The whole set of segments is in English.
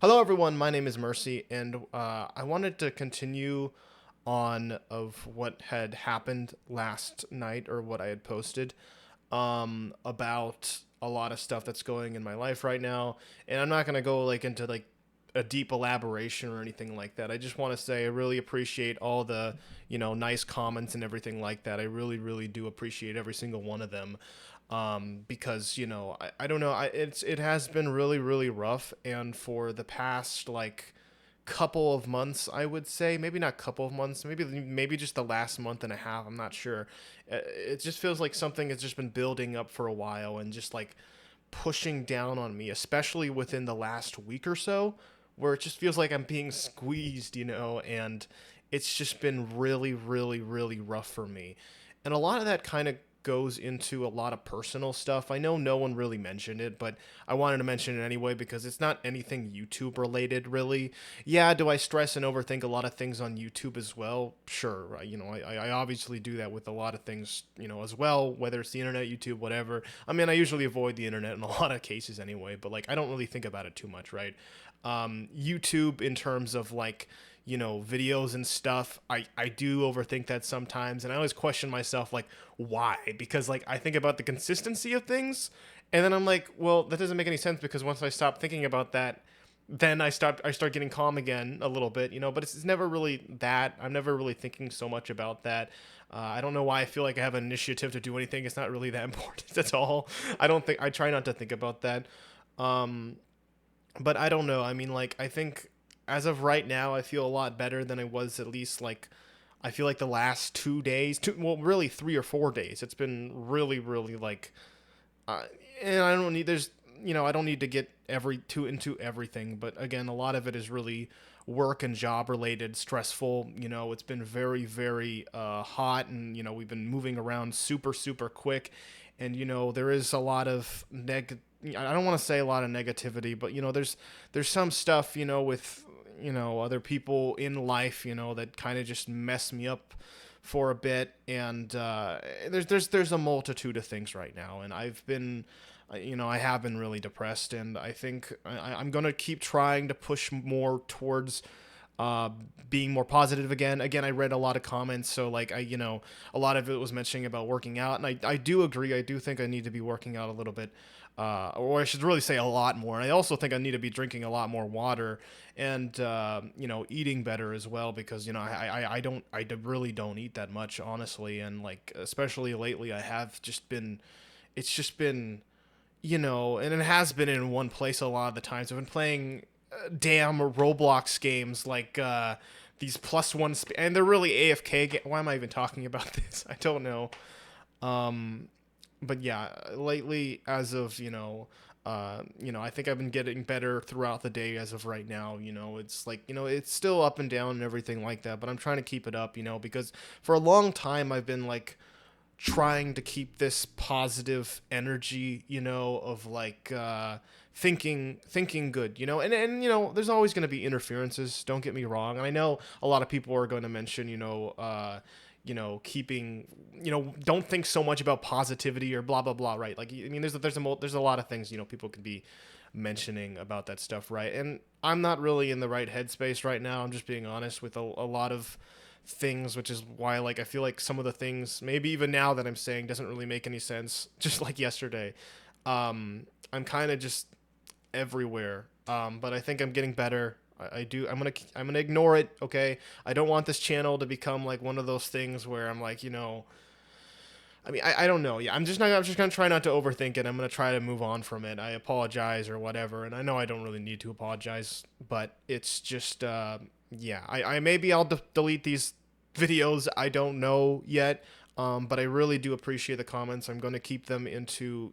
Hello, everyone. My name is Mercy, and I wanted to continue on of what had happened last night or what I had posted about a lot of stuff that's going in my life right now. And I'm not gonna go like into like a deep elaboration or anything like that. I just want to say I really appreciate all the nice comments and everything like that. I really, really do appreciate every single one of them because I don't know it has been really really rough, and for the past like couple of months, I would say, maybe not couple of months, maybe just the last month and a half, I'm not sure. It just feels like something has just been building up for a while and just like pushing down on me, especially within the last week or so, where it just feels like I'm being squeezed, and it's just been really really really rough for me. And a lot of that kind of goes into a lot of personal stuff. I know no one really mentioned it, but I wanted to mention it anyway because it's not anything YouTube related, really. Yeah, do I stress and overthink a lot of things on YouTube as well? Sure. I obviously do that with a lot of things, as well, whether it's the internet, YouTube, whatever. I mean, I usually avoid the internet in a lot of cases anyway, but like, I don't really think about it too much, right? YouTube, in terms of like, videos and stuff, I do overthink that sometimes, and I always question myself, like, why? Because like I think about the consistency of things, and then I'm like, well, that doesn't make any sense, because once I stop thinking about that, then I start getting calm again a little bit, but it's never really that. I'm never really thinking so much about that. I don't know why I feel like I have an initiative to do anything. It's not really that important at all. I try not to think about that. Um, but I don't know. I mean, like, I think as of right now, I feel a lot better than I was, at least like, I feel like the last 2 days, well, really 3 or 4 days. It's been really, really like, uh, and I don't need, I don't need to get into everything, but again, a lot of it is really work and job related, stressful. It's been very, very hot, and we've been moving around super, super quick, and there is a lot of I don't want to say a lot of negativity, but there's some stuff, with other people in life, that kind of just mess me up for a bit. And there's a multitude of things right now, and I have been really depressed, and I think I'm gonna keep trying to push more towards uh, being more positive again. Again, I read a lot of comments, so like a lot of it was mentioning about working out, and I do agree. I do think I need to be working out a little bit, or I should really say a lot more. And I also think I need to be drinking a lot more water, and eating better as well, because really don't eat that much, honestly, and like especially lately I have just been it's just been and it has been in one place a lot of the times. I've been playing damn Roblox games, like these plus one, and they're really AFK. Why am I even talking about this? I don't know. Um, but yeah, lately, as of I think I've been getting better throughout the day as of right now. It's like it's still up and down and everything like that, but I'm trying to keep it up. Because for a long time I've been like trying to keep this positive energy, of like thinking good, and there's always going to be interferences, don't get me wrong. And I know a lot of people are going to mention, keeping, don't think so much about positivity or blah blah blah, right? Like, I mean, there's a lot of things, people could be mentioning about that stuff, right? And I'm not really in the right headspace right now. I'm just being honest with a lot of things, which is why like I feel like some of the things, maybe even now, that I'm saying doesn't really make any sense. Just like yesterday, I'm kind of just everywhere. But I think I'm getting better. I do. I'm gonna ignore it. Okay. I don't want this channel to become like one of those things where I'm like, I mean, I don't know. Yeah, I'm just gonna try not to overthink it. I'm gonna try to move on from it. I apologize or whatever, and I know I don't really need to apologize, but it's just, yeah. Maybe I'll delete these videos. I don't know yet. But I really do appreciate the comments. I'm gonna keep them into,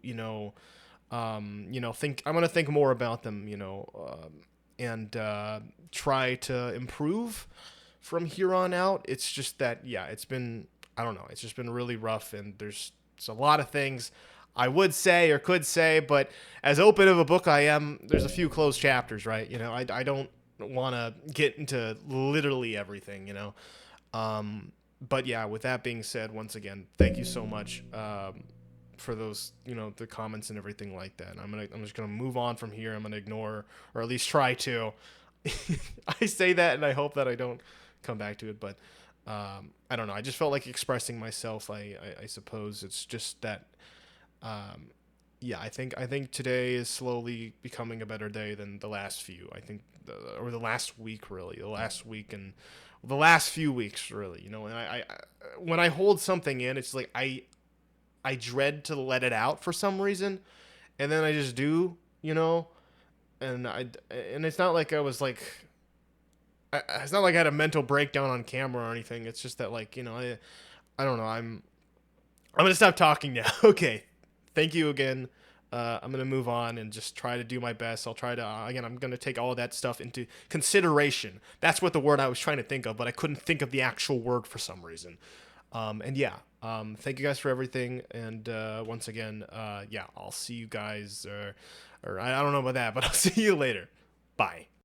think. I'm gonna think more about them, and try to improve from here on out. It's just that, yeah, it's been, I don't know, it's just been really rough, and there's a lot of things I would say or could say, but as open of a book I am, there's a few closed chapters, right? I don't want to get into literally everything, but yeah, with that being said, once again, thank you so much for those, the comments and everything like that. And I'm just gonna move on from here. I'm gonna ignore, or at least try to. I say that and I hope that I don't come back to it, but I don't know. I just felt like expressing myself. I suppose it's just that. Yeah, I think today is slowly becoming a better day than the last few. I think, or the last week really, the last week and the last few weeks really. And I when I hold something in, it's like I dread to let it out for some reason, and then I just do. And it's not like I was like. It's not like I had a mental breakdown on camera or anything. It's just that, like, I don't know. I'm gonna stop talking now. Okay, thank you again. I'm gonna move on and just try to do my best. I'll try to again. I'm gonna take all of that stuff into consideration. That's what the word I was trying to think of, but I couldn't think of the actual word for some reason. And yeah, thank you guys for everything. And once again, yeah, I'll see you guys. Or I don't know about that, but I'll see you later. Bye.